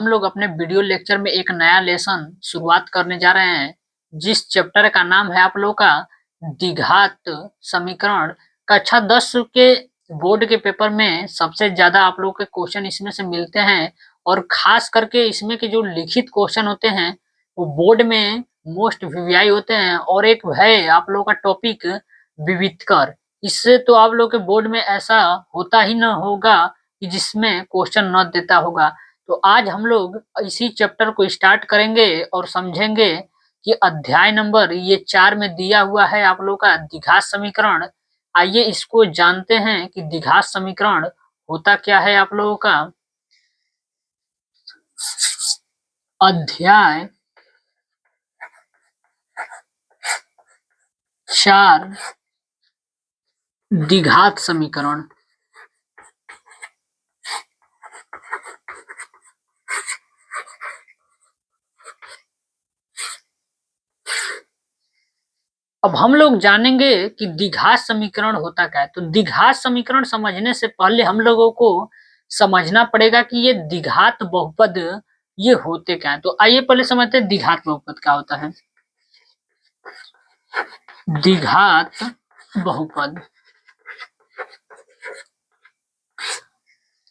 हम लोग अपने वीडियो लेक्चर में एक नया लेसन शुरुआत करने जा रहे हैं, जिस चैप्टर का नाम है आप लोगों का द्विघात समीकरण। कक्षा 10 के बोर्ड के पेपर में सबसे ज्यादा आप लोग के क्वेश्चन इसमें से मिलते हैं और खास करके इसमें के जो लिखित क्वेश्चन होते हैं वो बोर्ड में मोस्ट वीवीआई होते हैं। और एक है आप लोगों का टॉपिक विविधकर। इससे तो आप लोग के बोर्ड में ऐसा होता ही ना होगा कि जिसमें क्वेश्चन न देता होगा। तो आज हम लोग इसी चैप्टर को स्टार्ट करेंगे और समझेंगे कि अध्याय नंबर ये 4 में दिया हुआ है आप लोग का द्विघात समीकरण। आइए इसको जानते हैं कि द्विघात समीकरण होता क्या है आप लोगों का। अध्याय 4 द्विघात समीकरण। अब हम लोग जानेंगे कि द्विघात समीकरण होता क्या है। तो द्विघात समीकरण समझने से पहले हम लोगों को समझना पड़ेगा कि ये द्विघात बहुपद ये होते क्या है। तो आइए पहले समझते हैं द्विघात बहुपद क्या होता है। द्विघात बहुपद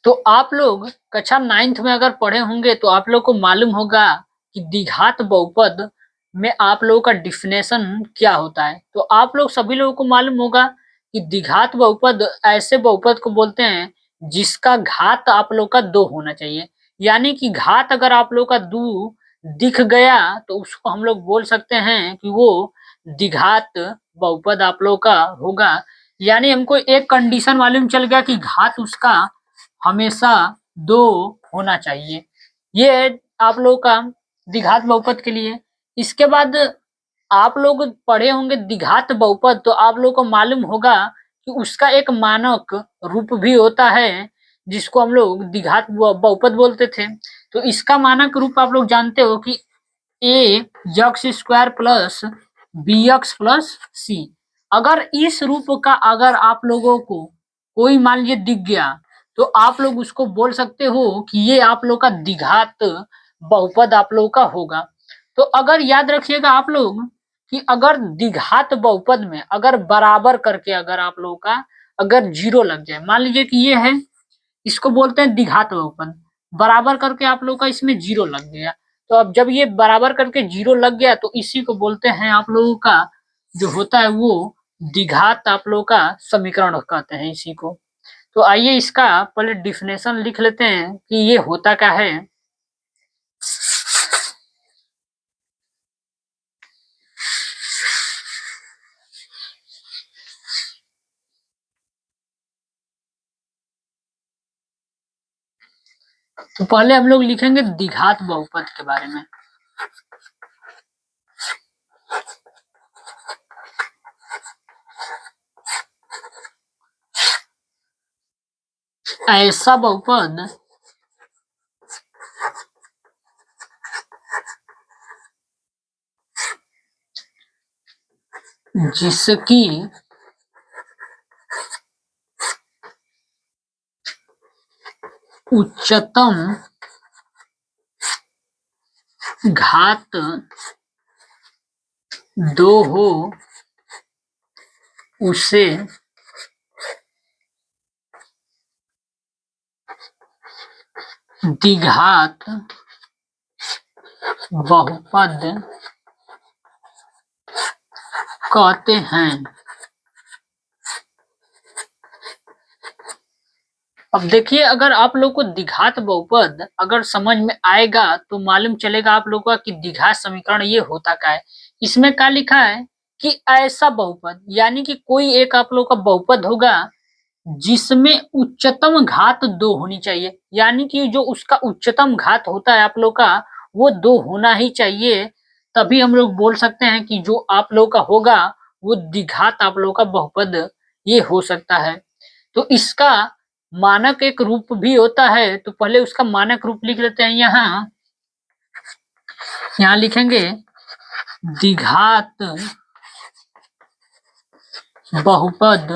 तो आप लोग कक्षा 9th में अगर पढ़े होंगे तो आप लोग को मालूम होगा कि द्विघात बहुपद में आप लोगों का डिफिनेशन क्या होता है। तो आप लोग सभी लोगों को मालूम होगा कि द्विघात बहुपद ऐसे बहुपद को बोलते हैं जिसका घात आप लोग का 2 होना चाहिए। यानी कि घात अगर आप लोग का 2 दिख गया तो उसको हम लोग बोल सकते हैं कि वो द्विघात बहुपद आप लोग का होगा। यानी हमको एक कंडीशन मालूम चल गया कि घात उसका हमेशा 2 होना चाहिए। ये आप लोग का द्विघात बहुपद के लिए। इसके बाद आप लोग पढ़े होंगे द्विघात बहुपद, तो आप लोग को मालूम होगा कि उसका एक मानक रूप भी होता है जिसको हम लोग द्विघात बहुपद बोलते थे। तो इसका मानक रूप आप लोग जानते हो कि a x square plus b x plus c. अगर इस रूप का अगर आप लोगों को कोई मान लीजिए दिख गया तो आप लोग उसको बोल सकते हो कि ये आप लोग का द्विघात बहुपद आप लोग का होगा। तो अगर याद रखिएगा आप लोग कि अगर द्विघात बहुपद में अगर बराबर करके अगर आप लोग का अगर 0 लग जाए, मान लीजिए कि ये है, इसको बोलते हैं द्विघात बहुपद। बराबर करके आप लोग का इसमें 0 लग गया। तो अब जब ये बराबर करके 0 लग गया तो इसी को बोलते हैं आप लोगों का जो होता है वो द्विघात आप लोग का समीकरण कहते हैं इसी को। तो आइए इसका पहले डिफिनेशन लिख लेते हैं कि ये होता क्या है। तो पहले हम लोग लिखेंगे द्विघात बहुपद के बारे में। ऐसा बहुपद जिसकी उच्चतम घात 2 हो उसे द्विघात बहुपद कहते हैं। अब देखिए अगर आप लोग को द्विघात बहुपद अगर समझ में आएगा तो मालूम चलेगा आप लोगों का कि द्विघात समीकरण ये होता क्या है। इसमें क्या लिखा है कि ऐसा बहुपद यानी कि कोई एक आप लोग का बहुपद होगा जिसमें उच्चतम घात 2 होनी चाहिए। यानी कि जो उसका उच्चतम घात होता है आप लोग का वो 2 होना ही चाहिए। तभी हम लोग बोल सकते हैं कि जो आप लोग का होगा वो द्विघात आप लोग का बहुपद ये हो सकता है। तो इसका मानक एक रूप भी होता है। तो पहले उसका मानक रूप लिख लेते हैं। यहाँ लिखेंगे द्विघात बहुपद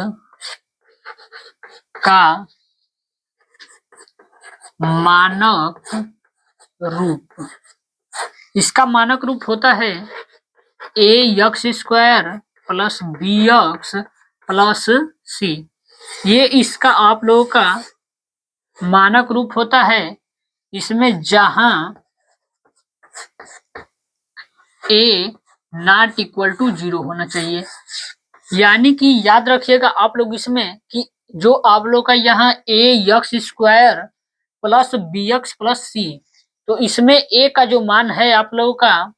का मानक रूप। इसका मानक रूप होता है a x square plus b x plus c. ये इसका आप लोगों का मानक रूप होता है। इसमें जहां ए नॉट इक्वल टू 0 होना चाहिए, यानी कि याद रखिएगा आप लोग इसमें कि जो आप लोग का यहाँ a x square plus b x plus c, तो इसमें ए का जो मान है आप लोगों का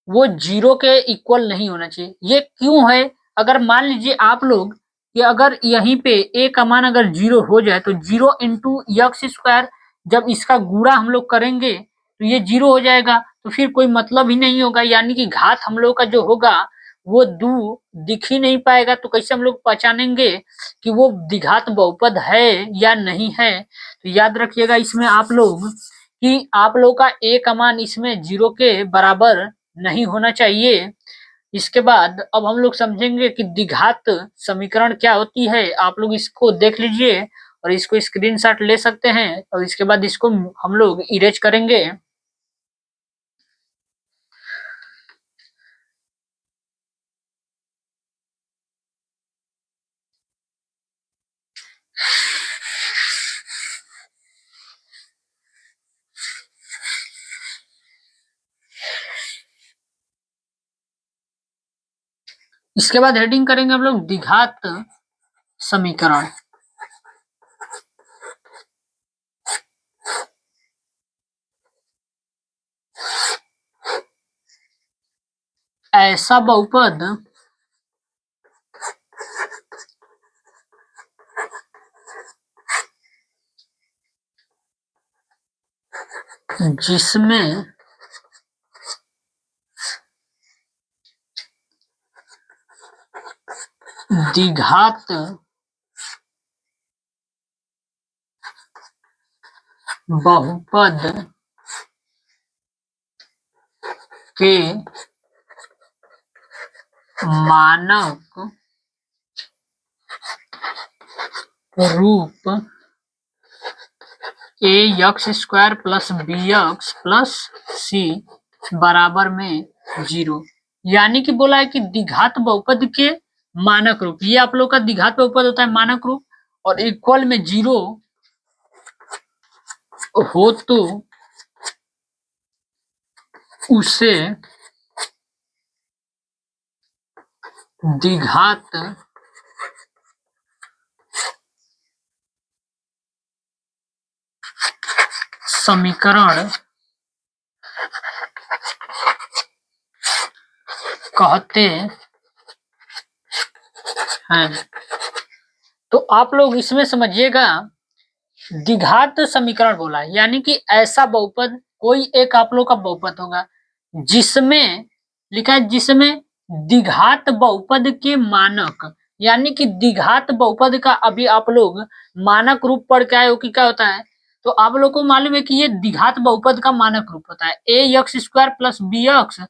वो 0 के इक्वल नहीं होना चाहिए। ये क्यों है? अगर मान लीजिए आप लोग कि अगर यहीं पे ए का मान अगर 0 हो जाए तो 0 इंटू यक्स स्क्वायर जब इसका गुणा हम लोग करेंगे तो ये 0 हो जाएगा, तो फिर कोई मतलब ही नहीं होगा, यानी कि घात हम लोग का जो होगा वो दिख ही नहीं पाएगा। तो कैसे हम लोग पहचानेंगे कि वो द्विघात बहुपद है या नहीं है? तो याद रखिएगा इसमें आप लोग कि आप लोग का ए का मान इसमें 0 के बराबर नहीं होना चाहिए। इसके बाद अब हम लोग समझेंगे कि द्विघात समीकरण क्या होती है। आप लोग इसको देख लीजिए और इसको स्क्रीनशॉट ले सकते हैं और इसके बाद इसको हम लोग इरेज करेंगे। इसके बाद हेडिंग करेंगे हम लोग द्विघात समीकरण। ऐसा बहुपद जिसमें द्विघात बहुपद के मानक रूप a x square plus b x plus c बराबर में 0, यानी कि बोला है कि द्विघात बहुपद के मानक रूप, ये आप लोग का द्विघात बहुपद होता है मानक रूप, और इक्वल में 0 हो तो उसे द्विघात समीकरण कहते हैं। तो आप लोग इसमें समझिएगा द्विघात समीकरण बोला है, यानी कि ऐसा बहुपद कोई एक आप लोग का बहुपद होगा जिसमें लिखा है जिसमें द्विघात बहुपद के मानक, यानी कि द्विघात बहुपद का अभी आप लोग मानक रूप पढ़ के आए हो कि क्या होता है। तो आप लोग को मालूम है कि ये द्विघात बहुपद का मानक रूप होता है a x square plus b x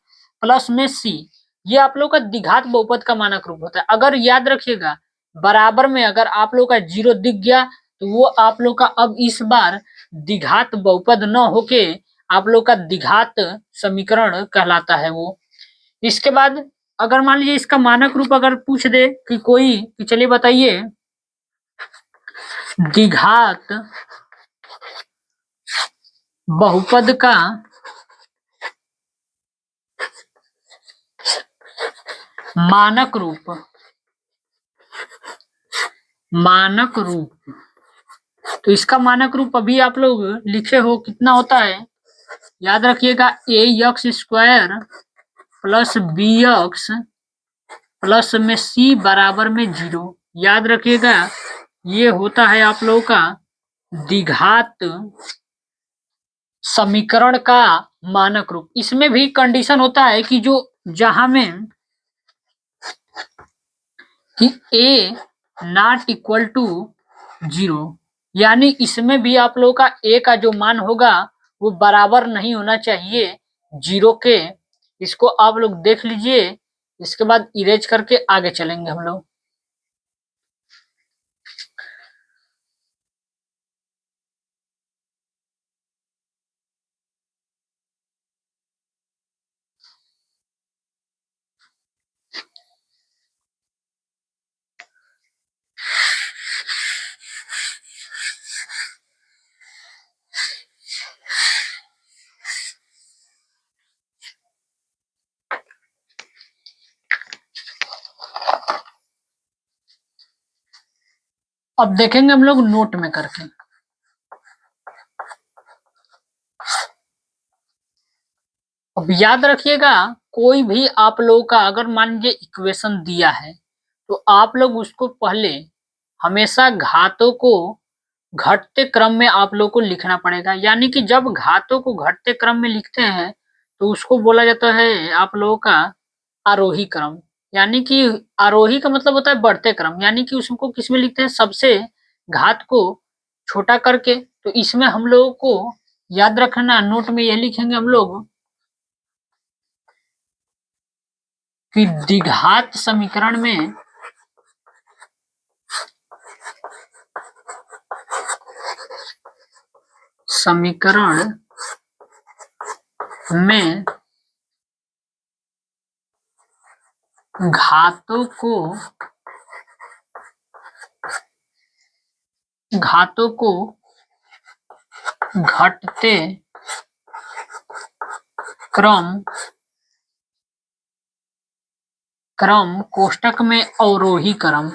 plus में सी। ये आप लोग का द्विघात बहुपद का मानक रूप होता है। अगर याद रखिएगा बराबर में अगर आप लोग का 0 दिख गया तो वो आप लोग का अब इस बार द्विघात बहुपद न होके आप लोग का द्विघात समीकरण कहलाता है वो। इसके बाद अगर मान लीजिए इसका मानक रूप अगर पूछ दे कि कोई कि चलिए बताइए द्विघात बहुपद का मानक रूप, मानक रूप, तो इसका मानक रूप अभी आप लोग लिखे हो कितना होता है, याद रखिएगा a x square plus b x plus में सी बराबर में 0। याद रखिएगा ये होता है आप लोगों का द्विघात समीकरण का मानक रूप। इसमें भी कंडीशन होता है कि जो जहां में कि ए नॉट इक्वल टू 0, यानी इसमें भी आप लोगों का ए का जो मान होगा वो बराबर नहीं होना चाहिए 0 के। इसको आप लोग देख लीजिए, इसके बाद इरेज करके आगे चलेंगे हम लोग। अब देखेंगे हम लोग नोट में करके। अब याद रखिएगा, कोई भी आप लोगों का अगर मान लीजिए इक्वेशन दिया है तो आप लोग उसको पहले हमेशा घातों को घटते क्रम में आप लोग को लिखना पड़ेगा। यानी कि जब घातों को घटते क्रम में लिखते हैं तो उसको बोला जाता है आप लोगों का आरोही क्रम। यानी कि आरोही का मतलब होता है बढ़ते क्रम, यानी कि उसको किस में लिखते हैं, सबसे घात को छोटा करके। तो इसमें हम लोगों को याद रखना, नोट में यह लिखेंगे हम लोग कि द्विघात समीकरण में घातों को घटते क्रम कोष्टक में अवरोही क्रम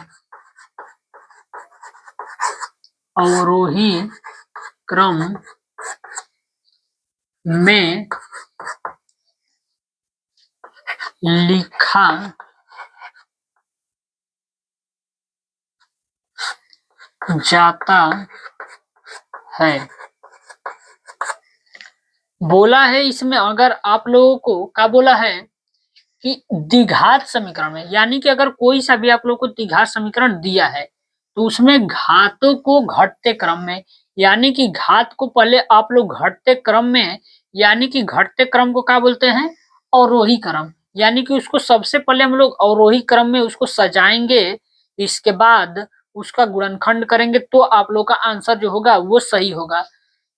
में लिखा जाता है। बोला है इसमें, अगर आप लोगों को क्या बोला है कि द्विघात समीकरण में, यानी कि अगर कोई सा भी आप लोग को द्विघात समीकरण दिया है तो उसमें घातों को घटते क्रम में, यानी कि घात को पहले आप लोग घटते क्रम में, यानी कि घटते क्रम को क्या बोलते हैं, अवरोही क्रम। यानी कि उसको सबसे पहले हम लोग अवरोही क्रम में उसको सजाएंगे, इसके बाद उसका गुणनखंड करेंगे तो आप लोग का आंसर जो होगा वो सही होगा।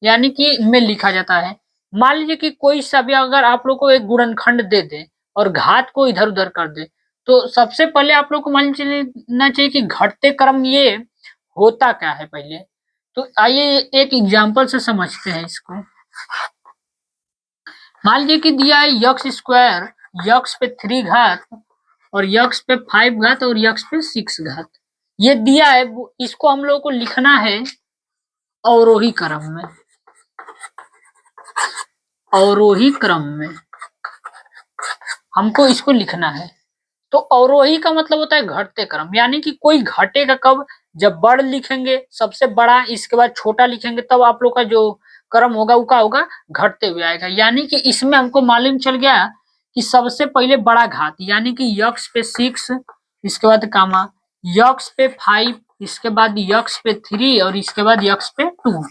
यानी कि में लिखा जाता है। मान लीजिए कि कोई सा भी अगर आप लोग को एक गुणनखंड दे दे और घात को इधर-उधर कर दे, तो सबसे पहले आप लोग को मान लेना चाहिए कि घटते क्रम ये होता क्या है पहले। तो आइए एक एग्जांपल से समझते हैं इसको। मान लीजिए कि दिया है यक्स स्क्वायर, यक्स पे 3 घात और यक्स पे 5 घात और यक्स पे 6 घात। ये दिया है, इसको हम लोगों को लिखना है अवरोही क्रम में। अवरोही क्रम में हमको इसको लिखना है। तो अवरोही का मतलब होता है घटते क्रम, यानी कि कोई घटेगा कब, जब बड़ लिखेंगे सबसे बड़ा, इसके बाद छोटा लिखेंगे, तब आप लोग का जो क्रम होगा वो क्या होगा, घटते हुए आएगा। यानी कि इसमें हमको मालूम चल गया कि सबसे पहले बड़ा घात, यानी कि यक्स पे 6, इसके बाद कामा यक्स पे 5, इसके बाद यक्स पे 3 और इसके बाद यक्स पे 2।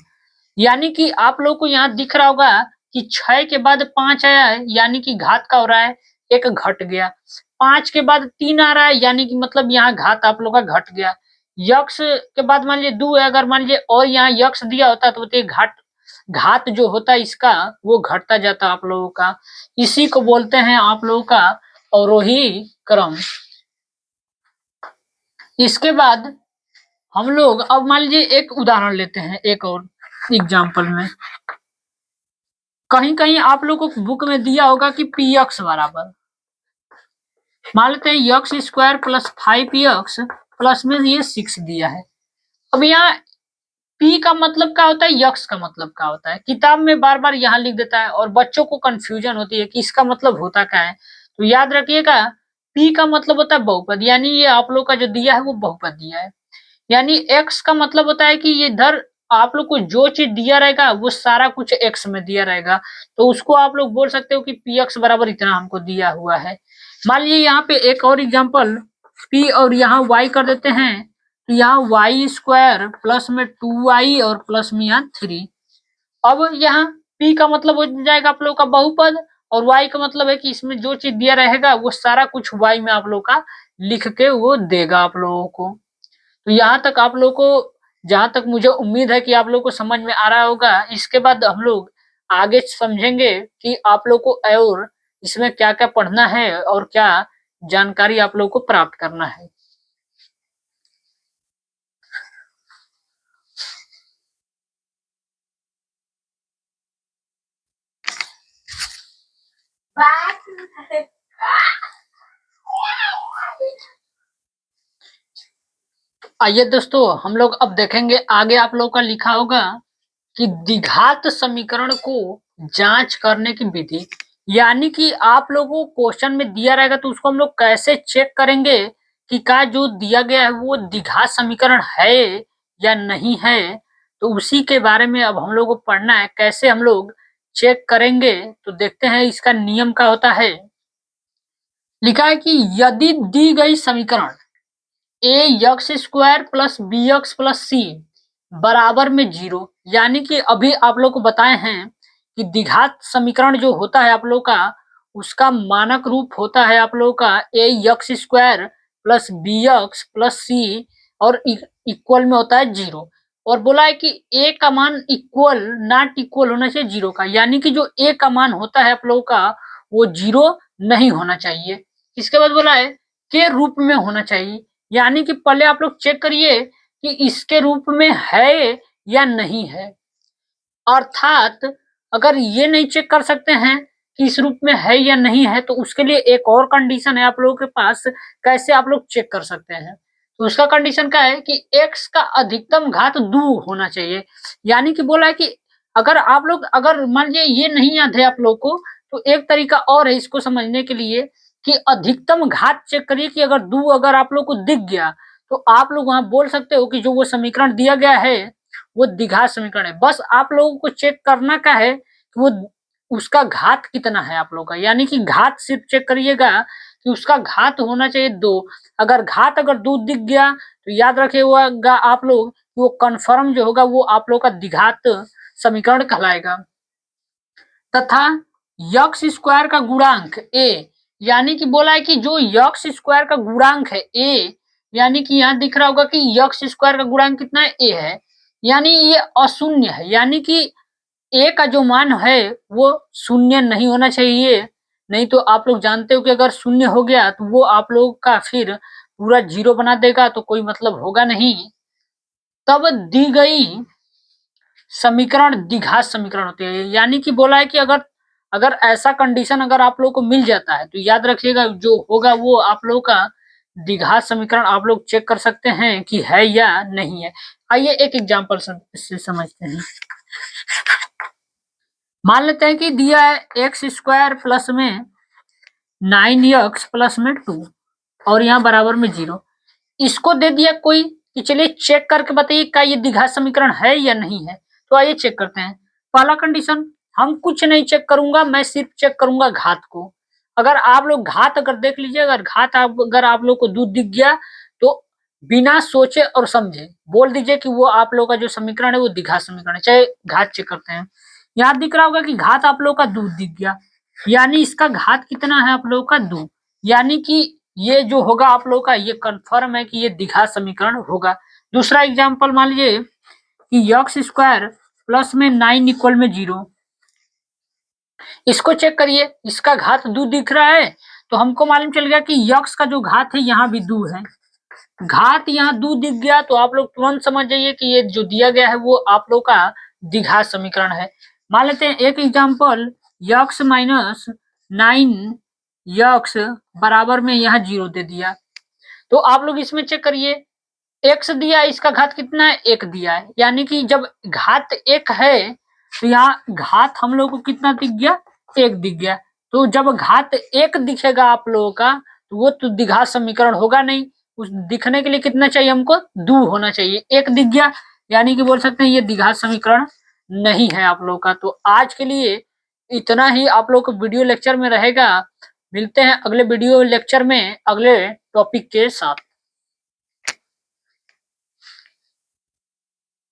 यानी कि आप लोग को यहाँ दिख रहा होगा कि 6 के बाद 5 आया है, यानी कि घात का हो रहा है, एक घट गया। 5 के बाद 3 आ रहा है, यानी कि मतलब यहाँ घात आप लोग का घट गया। यक्स के बाद मान लीजिए 2 है, अगर मान लीजिए और यहाँ यक्स दिया होता तो ये घात जो होता है इसका वो घटता जाता आप लोगों का। इसी को बोलते हैं आप लोगों का अवरोही क्रम। इसके बाद हम लोग अब मान लीजिए एक उदाहरण लेते हैं, एक और एग्जाम्पल में। कहीं कहीं आप लोगों को बुक में दिया होगा कि पी एक्स बराबर, मान लेते हैं x square plus 5x plus में ये 6 दिया है। अब यहाँ पी का मतलब क्या होता है, यक्स का मतलब क्या होता है, किताब में बार बार यहाँ लिख देता है और बच्चों को कंफ्यूजन होती है कि इसका मतलब होता क्या है। तो याद रखिएगा, पी का मतलब होता है बहुपद, यानी ये आप लोग का जो दिया है वो बहुपद दिया है। यानी एक्स का मतलब होता है कि ये इधर आप लोग को जो चीज दिया रहेगा वो सारा कुछ एक्स में दिया रहेगा, तो उसको आप लोग बोल सकते हो कि पी एक्स बराबर इतना हमको दिया हुआ है। मान लीजिए यहाँ पे एक और एग्जांपल, पी और यहाँ वाई कर देते हैं, तो यहाँ वाई स्क्वायर प्लस में 2y और प्लस में यहाँ 3। अब यहाँ p का मतलब हो जाएगा आप लोग का बहुपद और y का मतलब है कि इसमें जो चीज दिया रहेगा वो सारा कुछ y में आप लोग का लिख के वो देगा आप लोगों को। तो यहाँ तक आप लोग को, जहां तक मुझे उम्मीद है कि आप लोग को समझ में आ रहा होगा। इसके बाद हम लोग आगे समझेंगे कि आप लोग को और इसमें क्या क्या पढ़ना है और क्या जानकारी आप लोग को प्राप्त करना है। आइए दोस्तों, हम लोग अब देखेंगे आगे आप लोग का लिखा होगा कि द्विघात समीकरण को जांच करने की विधि। यानी कि आप लोगों को क्वेश्चन में दिया रहेगा तो उसको हम लोग कैसे चेक करेंगे कि क्या जो दिया गया है वो द्विघात समीकरण है या नहीं है। तो उसी के बारे में अब हम लोग को पढ़ना है, कैसे हम लोग चेक करेंगे। तो देखते हैं इसका नियम क्या होता है। लिखा है कि यदि दी गई समीकरण a x square plus b x plus c बराबर में 0, यानी कि अभी आप लोग को बताए हैं कि द्विघात समीकरण जो होता है आप लोग का, उसका मानक रूप होता है आप लोग का a x square plus b x plus c और इक्वल में होता है 0। और बोला है कि ए का मान इक्वल नॉट इक्वल होना चाहिए 0 का, यानी कि जो ए का मान होता है आप लोग का वो 0 नहीं होना चाहिए। इसके बाद बोला है के रूप में होना चाहिए, यानी कि पहले आप लोग चेक करिए कि इसके रूप में है या नहीं है। अर्थात अगर ये नहीं चेक कर सकते हैं कि इस रूप में है या नहीं है, तो उसके लिए एक और कंडीशन है आप लोगों के पास, कैसे आप लोग चेक कर सकते हैं। तो उसका कंडीशन क्या है कि x का अधिकतम घात 2 होना चाहिए। यानी कि बोला है कि अगर आप लोग, अगर मान लीजिए ये नहीं याद है आप लोग को, तो एक तरीका और है इसको समझने के लिए कि अधिकतम घात चेक करिए कि अगर 2 अगर आप लोग को दिख गया तो आप लोग वहां बोल सकते हो कि जो वो समीकरण दिया गया है वो द्विघात समीकरण है। बस आप लोगों को चेक करना का है कि वो उसका घात कितना है आप लोग का, यानी कि घात सिर्फ चेक करिएगा कि उसका घात होना चाहिए 2। अगर घात अगर 2 दिख गया तो याद रखिएगा आप लोग, वो कन्फर्म जो होगा वो आप लोग का द्विघात समीकरण कहलाएगा। तथा यक्स स्क्वायर का गुणांक ए, यानी कि बोला है कि जो यक्स स्क्वायर का गुणांक है ए, यानी कि यहाँ दिख रहा होगा कि यक्स स्क्वायर का गुणांक कितना है, ए है, यानी ये अशून्य है। यानी कि ए का जो मान है वो शून्य नहीं होना चाहिए, नहीं तो आप लोग जानते हो कि अगर शून्य हो गया तो वो आप लोग का फिर पूरा 0 बना देगा, तो कोई मतलब होगा नहीं। तब दी गई समीकरण द्विघात समीकरण होते हैं। यानी कि बोला है कि अगर अगर ऐसा कंडीशन अगर आप लोग को मिल जाता है तो याद रखिएगा जो होगा वो आप लोग का द्विघात समीकरण आप लोग चेक कर सकते हैं कि है या नहीं है। आइए एक एग्जांपल से समझते हैं। मान लेते हैं कि दिया है एक्स स्क्वायर प्लस में 9x प्लस में 2 और यहाँ बराबर में 0। इसको दे दिया कोई कि चलिए चेक करके बताइए क्या ये द्विघात समीकरण है या नहीं है। तो आइए चेक करते हैं। पहला कंडीशन, हम कुछ नहीं चेक करूंगा, मैं सिर्फ चेक करूंगा घात को। अगर आप लोग घात अगर देख लीजिए, अगर घात अगर आप लोग को दूध दिख गया तो बिना सोचे और समझे बोल दीजिए कि वो आप लोग का जो समीकरण है वो द्विघात समीकरण है, चाहे घात चेक करते हैं। यहाँ दिख रहा होगा कि घात आप लोग का दूध दिख गया, यानी इसका घात कितना है आप लोग का 2, यानी कि ये जो होगा आप लोग का ये कंफर्म है कि ये द्विघात समीकरण होगा। दूसरा एग्जांपल मान लीजिए कि यक्स स्क्वायर प्लस में 9 इक्वल में 0। इसको चेक करिए, इसका घात 2 दिख रहा है तो हमको मालूम चल गया कि यक्स का जो घात है यहाँ भी 2 है। घात यहाँ 2 दिख गया तो आप लोग तुरंत समझ जाइए कि ये जो दिया गया है वो आप लोग का द्विघात समीकरण है। मान लेते हैं एक एग्जांपल, यक्स माइनस 9 यक्स बराबर में यहाँ 0 दे दिया। तो आप लोग इसमें चेक करिए, एक्स दिया है, इसका घात कितना है, 1 दिया है, यानी कि जब घात 1 है तो यहाँ घात हम लोग को कितना दिख गया, 1 दिख गया। तो जब घात 1 दिखेगा आप लोगों का तो वो तो द्विघात समीकरण होगा नहीं। उस दिखने के लिए कितना चाहिए हमको, 2 होना चाहिए। 1 दिख गया यानी कि बोल सकते हैं ये द्विघात समीकरण नहीं है आप लोग का। तो आज के लिए इतना ही आप लोग को वीडियो लेक्चर में रहेगा। मिलते हैं अगले वीडियो लेक्चर में अगले टॉपिक के साथ।